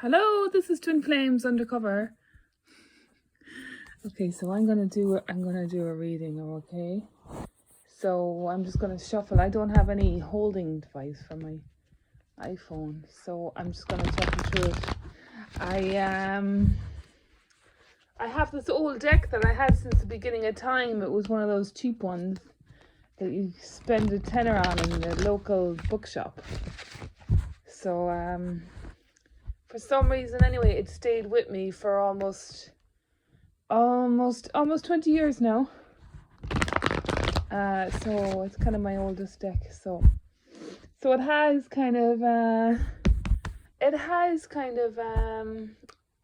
Hello, this is Twin Flames Undercover. Okay, so I'm gonna do a reading, okay? So I'm just gonna shuffle. I don't have any holding device for my iPhone, so I'm just gonna shuffle through it. I have this old deck that I had since the beginning of time. It was one of those cheap ones that you spend a tenner on in the local bookshop. So for some reason anyway, it stayed with me for almost 20 years now. So it's kind of my oldest deck. So it has kind of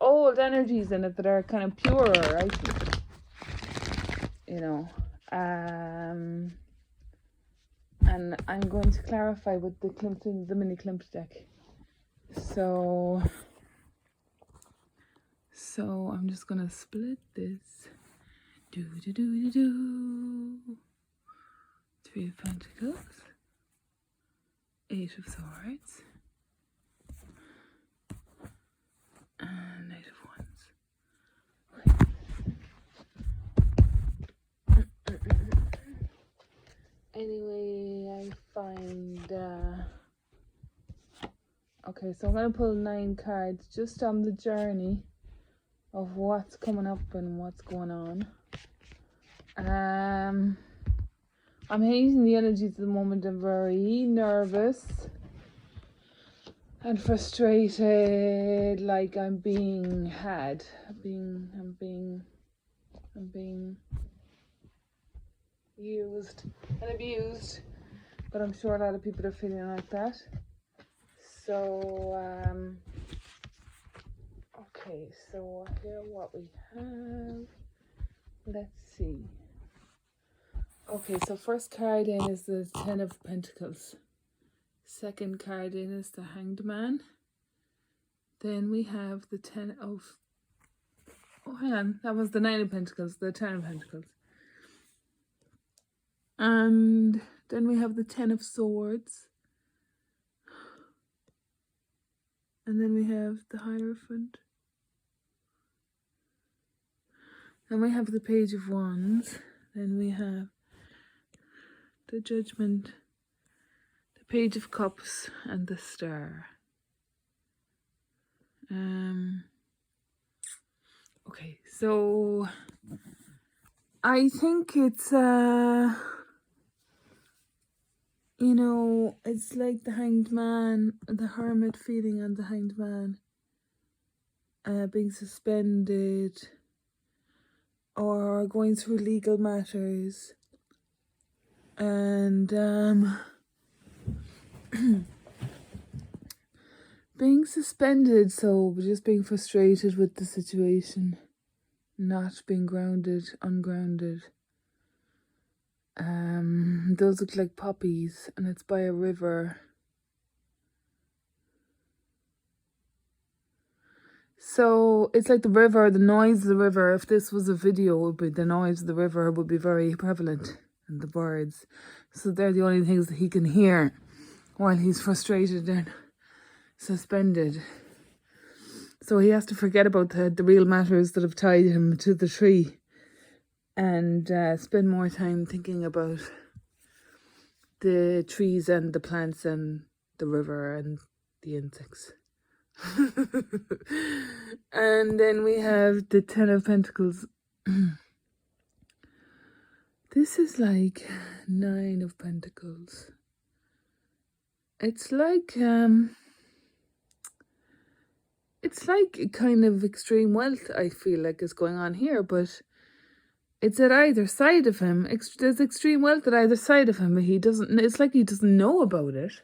old energies in it that are kind of purer, I think. And I'm going to clarify with the mini Klimt deck. So I'm just gonna split this. Three of Pentacles, Eight of Swords, and Knight of Wands. Anyway, I find okay, so I'm gonna pull 9 cards just on the journey of what's coming up and what's going on. I'm hating the energies at the moment. I'm very nervous and frustrated, like I'm being had. I'm being used and abused, but I'm sure a lot of people are feeling like that. So okay, so here what we have, let's see. Okay, so first card in is the Ten of Pentacles. Second card in is the Hanged Man. Then we have the Ten of... Oh, hang on. That was the Nine of Pentacles, the Ten of Pentacles. And then we have the Ten of Swords. And then we have the Hierophant. Then we have the Page of Wands. Then we have the Judgment, the Page of Cups, and the Star. Okay, so I think it's it's like the Hanged Man, the Hermit feeling on the Hanged Man, being suspended or going through legal matters, and being suspended, so just being frustrated with the situation, not being ungrounded. Those look like poppies, and it's by a river. So it's like the river, the noise of the river. If this was a video, it would be the noise of the river would be very prevalent, and the birds. So they're the only things that he can hear while he's frustrated and suspended. So he has to forget about the real matters that have tied him to the tree, and spend more time thinking about the trees and the plants and the river and the insects. And then we have the Ten of Pentacles. This is like Nine of Pentacles. It's like kind of extreme wealth, I feel like, is going on here, but it's at either side of him. There's extreme wealth at either side of him, but it's like he doesn't know about it.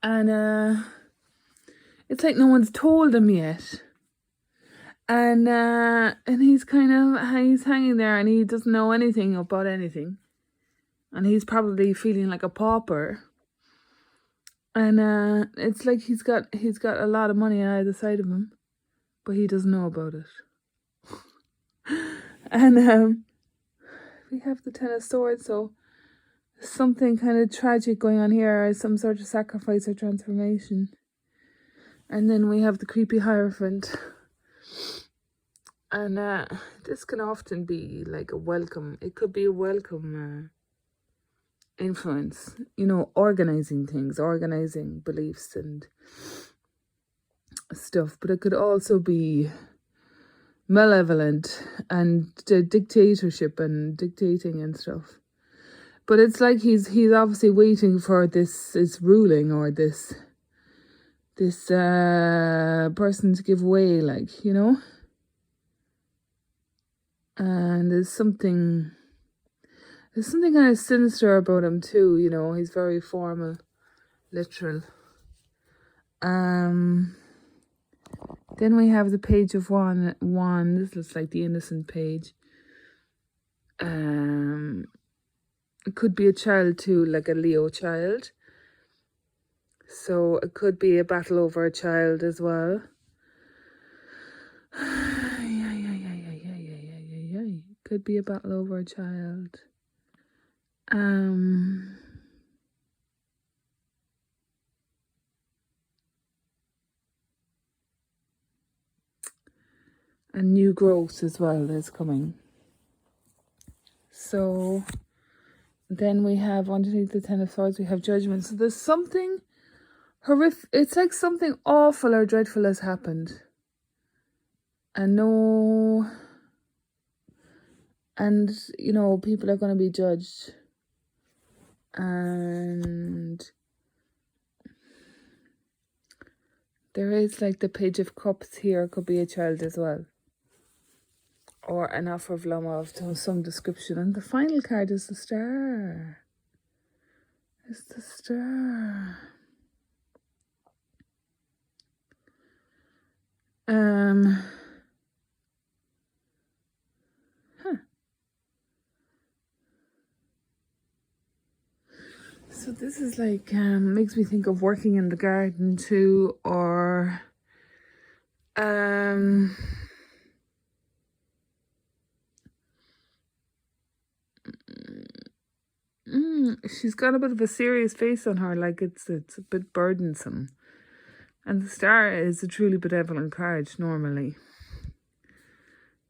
And it's like no one's told him yet. And he's hanging there, and he doesn't know anything about anything. And he's probably feeling like a pauper. And it's like he's got a lot of money on either side of him, but he doesn't know about it. And we have the Ten of Swords, so something kind of tragic going on here, or some sort of sacrifice or transformation. And then we have the creepy Hierophant. And this can often be like a welcome. It could be a welcome influence, you know, organizing things, organizing beliefs and stuff. But it could also be malevolent and dictatorship and dictating and stuff. But it's like he's obviously waiting for this ruling or this person to give way, like, you know. And there's something kind of sinister about him too, you know. He's very formal, literal. Then we have the Page of Wands. This looks like the innocent page. It could be a child too, like a Leo child. So it could be a battle over a child as well. Could be a battle over a child. And new growth as well is coming. So then we have underneath the Ten of Swords, we have Judgment. So there's something horrific. It's like something awful or dreadful has happened. And you know, people are going to be judged. And there is like the Page of Cups here. It could be a child as well. Or an offer of love of some description. And the final card is the Star. It's the Star. So this is like, makes me think of working in the garden too, or she's got a bit of a serious face on her, like it's a bit burdensome. And the Star is a truly benevolent card normally.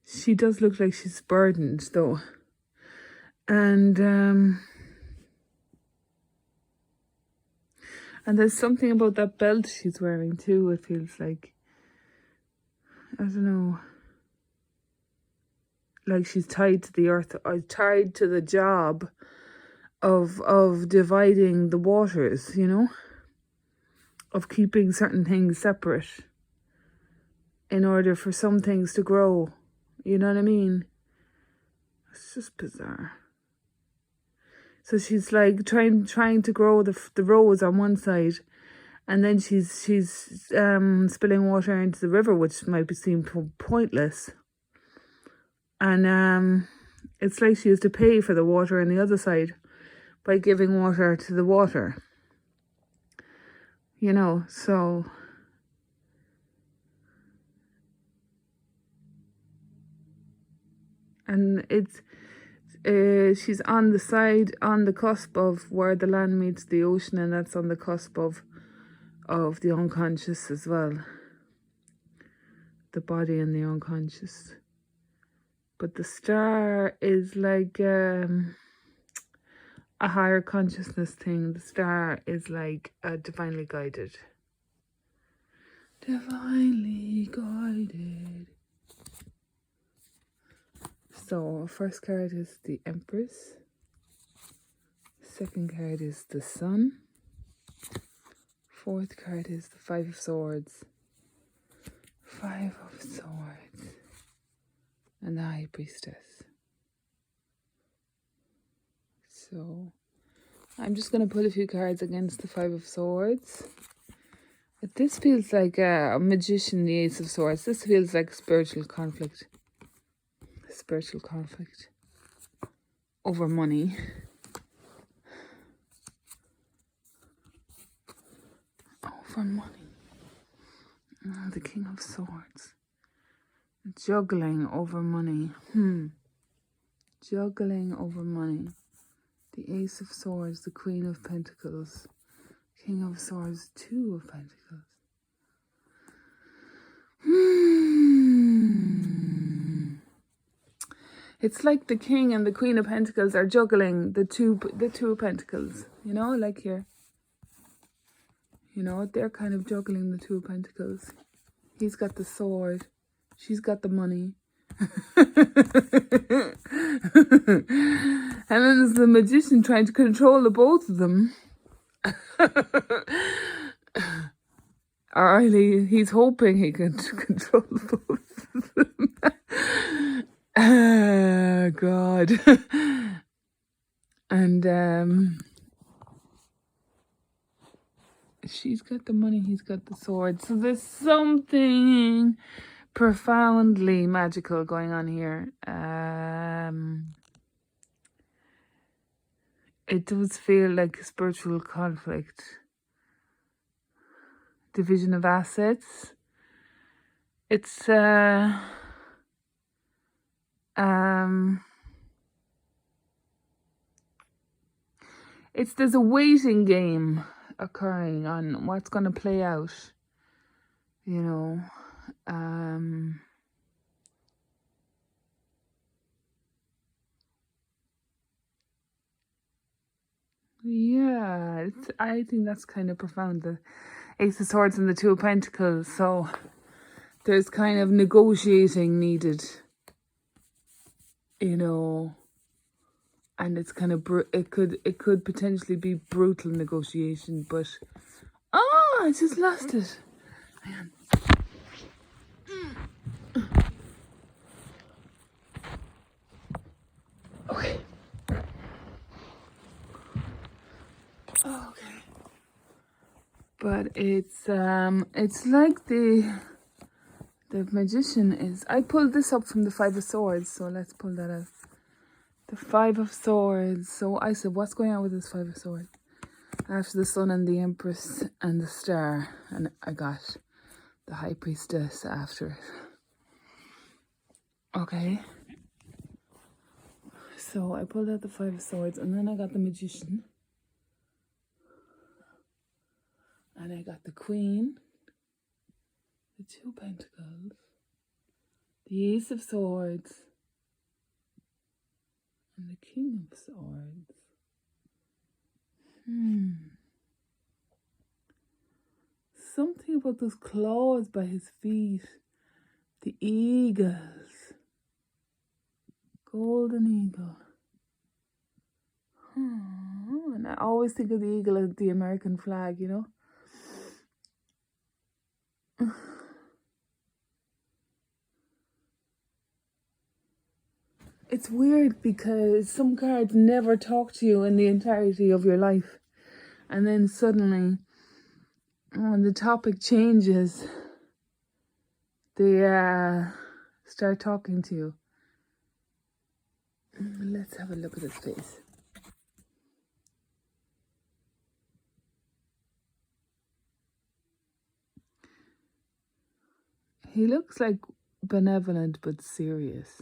She does look like she's burdened though. And there's something about that belt she's wearing too. It feels like, I don't know, like she's tied to the earth, or tied to the job of dividing the waters, you know, of keeping certain things separate in order for some things to grow. You know what I mean? It's just bizarre. So she's like trying to grow the rose on one side, and then she's spilling water into the river, which might seem pointless. And it's like she has to pay for the water on the other side by giving water to the water. You know, so and it's she's on the cusp of where the land meets the ocean, and that's on the cusp of the unconscious as well. The body and the unconscious. But the Star is like a higher consciousness thing. The Star is like divinely guided. Divinely guided. So first card is the Empress. Second card is the Sun. Fourth card is the Five of Swords. Five of Swords. And the High Priestess. So I'm just going to put a few cards against the Five of Swords. But this feels like a Magician, the Ace of Swords. This feels like spiritual conflict. Spiritual conflict over money. Over money. Oh, the King of Swords. Juggling over money. Juggling over money. The Ace of Swords, the Queen of Pentacles. King of Swords, Two of Pentacles. It's like the King and the Queen of Pentacles are juggling the two of Pentacles. You know, like here. You know, they're kind of juggling the Two of Pentacles. He's got the sword. She's got the money. And then there's the Magician trying to control the both of them. Or he's hoping he can control both of them. Oh, God. And she's got the money, he's got the sword. So there's something profoundly magical going on here. It does feel like a spiritual conflict. Division of assets. It's there's a waiting game occurring on what's going to play out, you know. Yeah, I think that's kind of profound. The Ace of Swords and the Two of Pentacles. So there's kind of negotiating needed, you know, and it's kind of it could potentially be brutal negotiation, but I just lost it. Man. Okay. Okay. But it's like the Magician is. I pulled this up from the Five of Swords, so let's pull that out. The Five of Swords. So I said, what's going on with this Five of Swords? After the Sun and the Empress and the Star, and I got the High Priestess after it. Okay. So I pulled out the Five of Swords, and then I got the Magician. And I got the Queen, the Two of Pentacles, the Ace of Swords, and the King of Swords. Something about those claws by his feet. The eagles. Golden eagle. And I always think of the eagle as the American flag, you know. It's weird because some cards never talk to you in the entirety of your life. And then suddenly, when the topic changes, they start talking to you. Let's have a look at his face. He looks like benevolent but serious.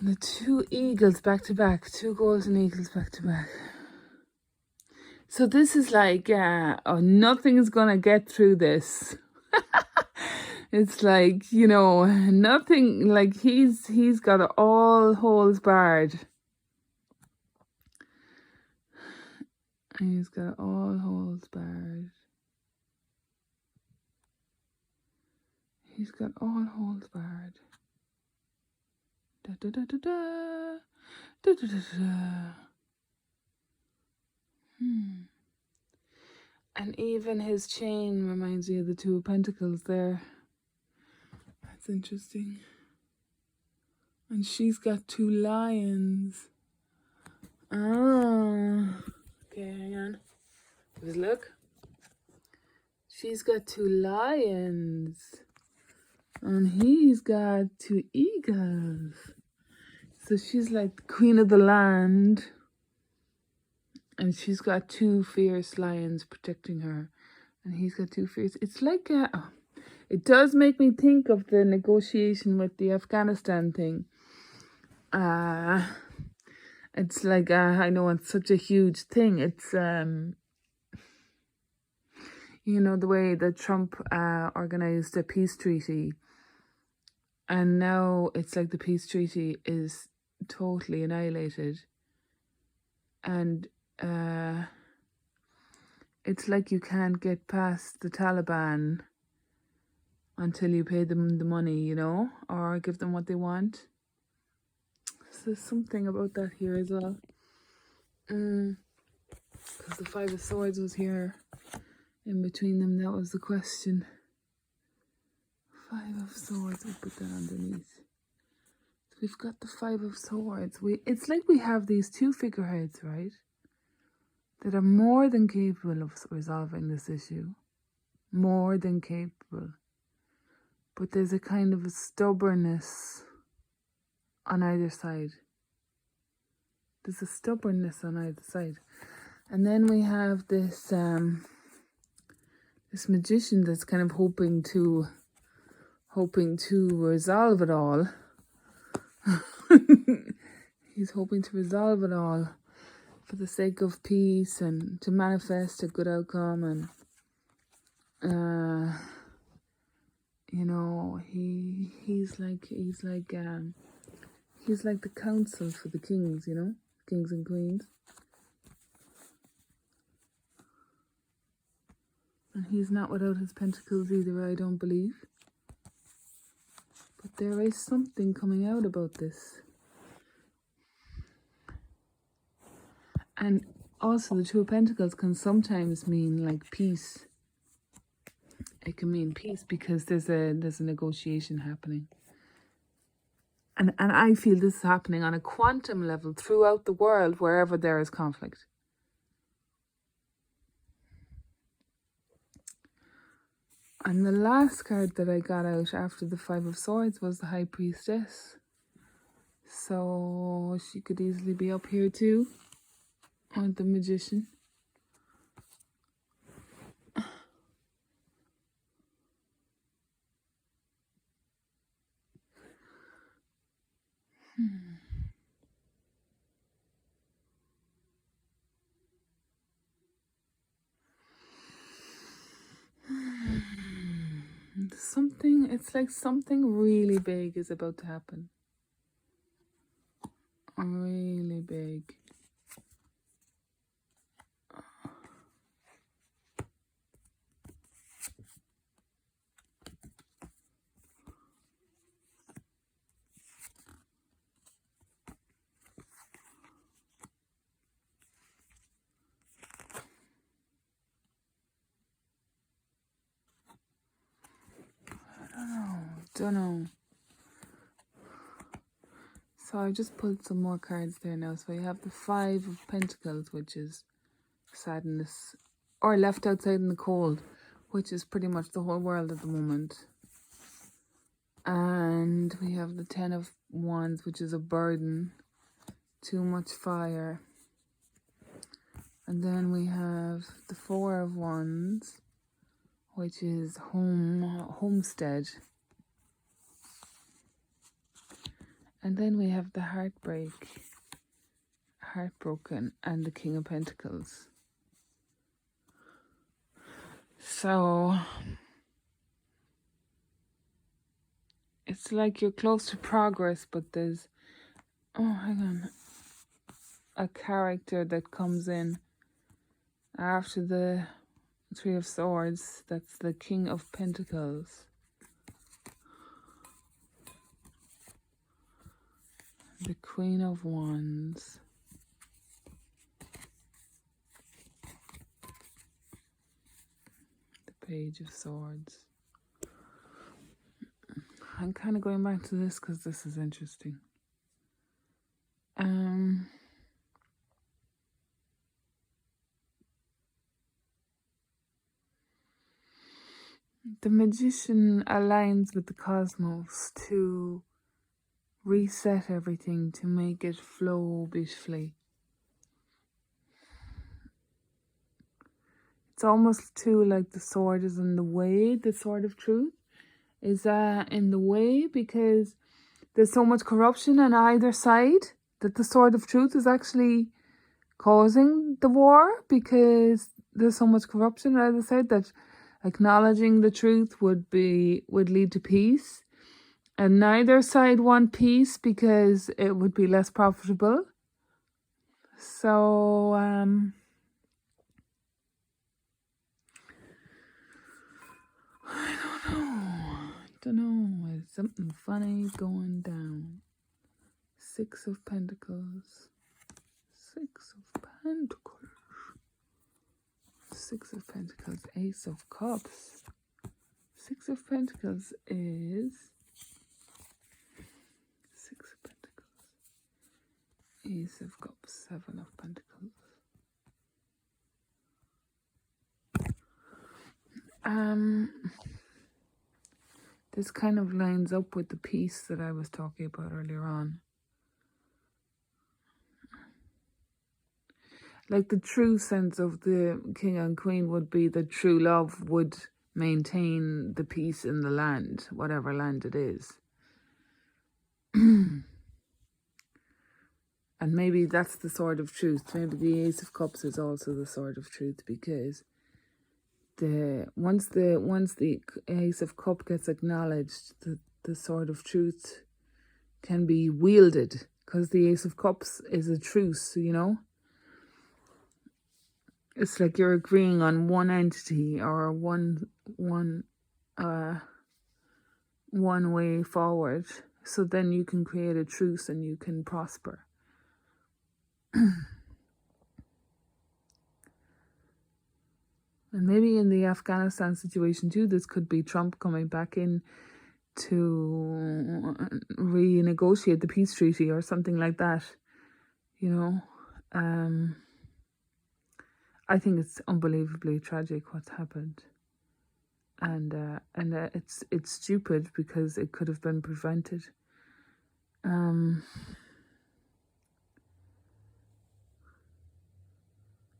The two eagles back to back, two golden eagles back to back. So this is like, nothing's gonna get through this. It's like, you know, nothing, like he's got all holes barred. He's got all holes barred. He's got all holes barred. Da da da da da. Da da da da. And even his chain reminds me of the Two of Pentacles there. That's interesting. And she's got two lions. Okay, hang on. Just look. She's got two lions. And he's got two eagles. So she's like the queen of the land. And she's got two fierce lions protecting her. And he's got two fierce. It's like it does make me think of the negotiation with the Afghanistan thing. It's like, I know it's such a huge thing. It's, You know, the way that Trump organized a peace treaty, and now it's like the peace treaty is totally annihilated, and it's like you can't get past the Taliban until you pay them the money, you know, or give them what they want. So there's something about that here as well. Because the Five of Swords was here in between them, that was the question. Five of Swords, we'll put that underneath. So we've got the Five of Swords. It's like we have these two figureheads, right? That are more than capable of resolving this issue. More than capable. But there's a kind of a stubbornness on either side. There's a stubbornness on either side. And then we have this this magician that's kind of hoping to resolve it all. He's hoping to resolve it all for the sake of peace and to manifest a good outcome. And you know, he's like the council for the kings, you know, kings and queens. And he's not without his pentacles either, I don't believe. But there is something coming out about this. And also the Two of Pentacles can sometimes mean like peace. It can mean peace because there's a negotiation happening. And I feel this is happening on a quantum level throughout the world wherever there is conflict. And the last card that I got out after the Five of Swords was the High Priestess. So she could easily be up here too. Or the Magician. It's like something really big is about to happen. Really big. Don't know. So I just pulled some more cards there now. So you have the Five of Pentacles, which is sadness, or left outside in the cold, which is pretty much the whole world at the moment. And we have the Ten of Wands, which is a burden, too much fire. And then we have the Four of Wands, which is homestead. And then we have the heartbroken, and the King of Pentacles. So it's like you're close to progress, but there's, a character that comes in after the Three of Swords. That's the King of Pentacles. The Queen of Wands. The Page of Swords. I'm kind of going back to this because this is interesting. The Magician aligns with the cosmos to reset everything, to make it flow beautifully. It's almost too like the sword is in the way, the sword of truth is in the way, because there's so much corruption on either side that the sword of truth is actually causing the war, because there's so much corruption on either side that Acknowledging the truth would lead to peace. And neither side want peace because it would be less profitable. So, I don't know. Is something funny going down? 6 of Pentacles. 6 of Pentacles. 6 of Pentacles. Ace of Cups. 6 of Pentacles is 6 of Pentacles. Ace of Cups. 7 of Pentacles. This kind of lines up with the piece that I was talking about earlier on. Like the true sense of the king and queen would be that true love would maintain the peace in the land, whatever land it is. And maybe that's the sword of truth. Maybe the Ace of Cups is also the sword of truth, because once the Ace of Cups gets acknowledged, the sword of truth can be wielded, because the Ace of Cups is a truce, you know. It's like you're agreeing on one entity or one way forward. So then you can create a truce and you can prosper. And maybe in the Afghanistan situation too, this could be Trump coming back in to renegotiate the peace treaty or something like that. You know, I think it's unbelievably tragic what's happened, and it's stupid because it could have been prevented.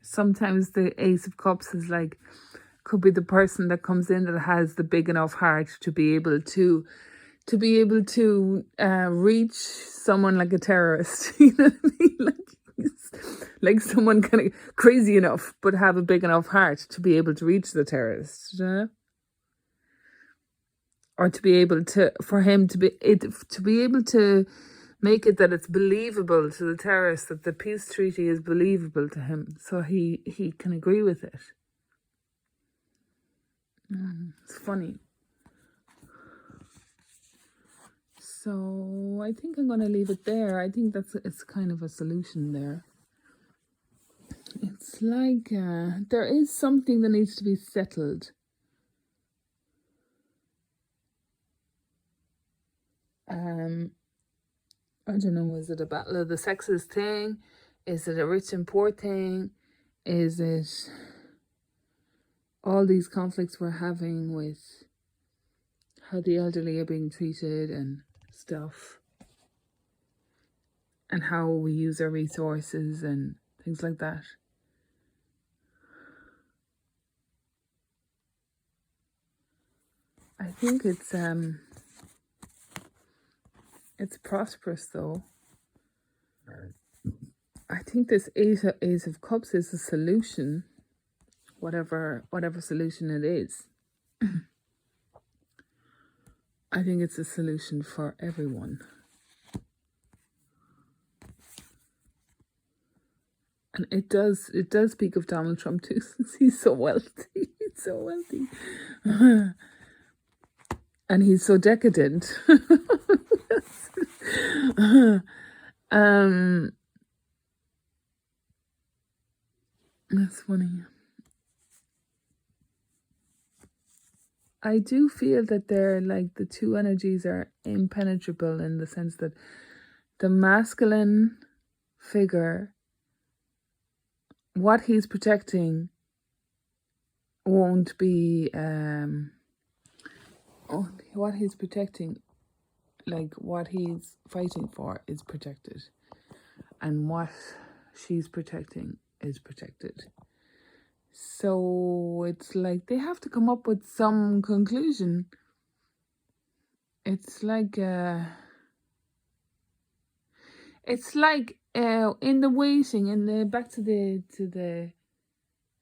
Sometimes the Ace of Cups is like, could be the person that comes in that has the big enough heart to be able to reach someone like a terrorist. You know what I mean? Like someone kind of crazy enough, but have a big enough heart to be able to reach the terrorist, you know? Or to be able to, for him to be able to make it that it's believable to the terrorist, that the peace treaty is believable to him, so he can agree with it. It's funny. So I think I'm going to leave it there. I think it's kind of a solution there. It's like there is something that needs to be settled. I don't know, is it a battle of the sexes thing? Is it a rich and poor thing? Is it all these conflicts we're having with how the elderly are being treated and stuff, and how we use our resources and things like that? I think it's prosperous though. I think this Ace of Cups is a solution, whatever solution it is. I think it's a solution for everyone. And it does speak of Donald Trump too, since he's so wealthy. He's so wealthy. And he's so decadent. That's funny. I do feel that they're like, the two energies are impenetrable, in the sense that the masculine figure, what he's protecting won't be what he's protecting, like what he's fighting for, is protected, and what she's protecting is protected. So it's like they have to come up with some conclusion. It's like in the waiting, in the back to the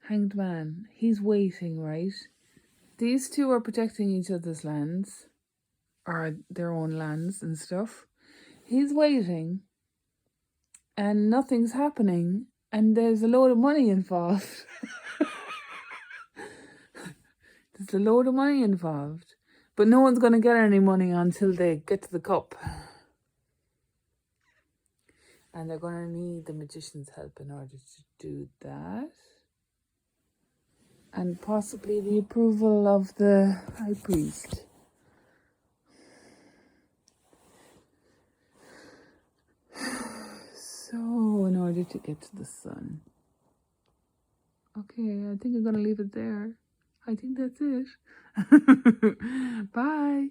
Hanged Man, he's waiting, right? These two are protecting each other's lands, or their own lands and stuff. He's waiting, and nothing's happening, and there's a load of money involved. There's a load of money involved. But no one's going to get any money until they get to the cup. And they're going to need the magician's help in order to do that. And possibly the approval of the high priest. So, in order to get to the sun. Okay, I think I'm going to leave it there. I think that's it. Bye.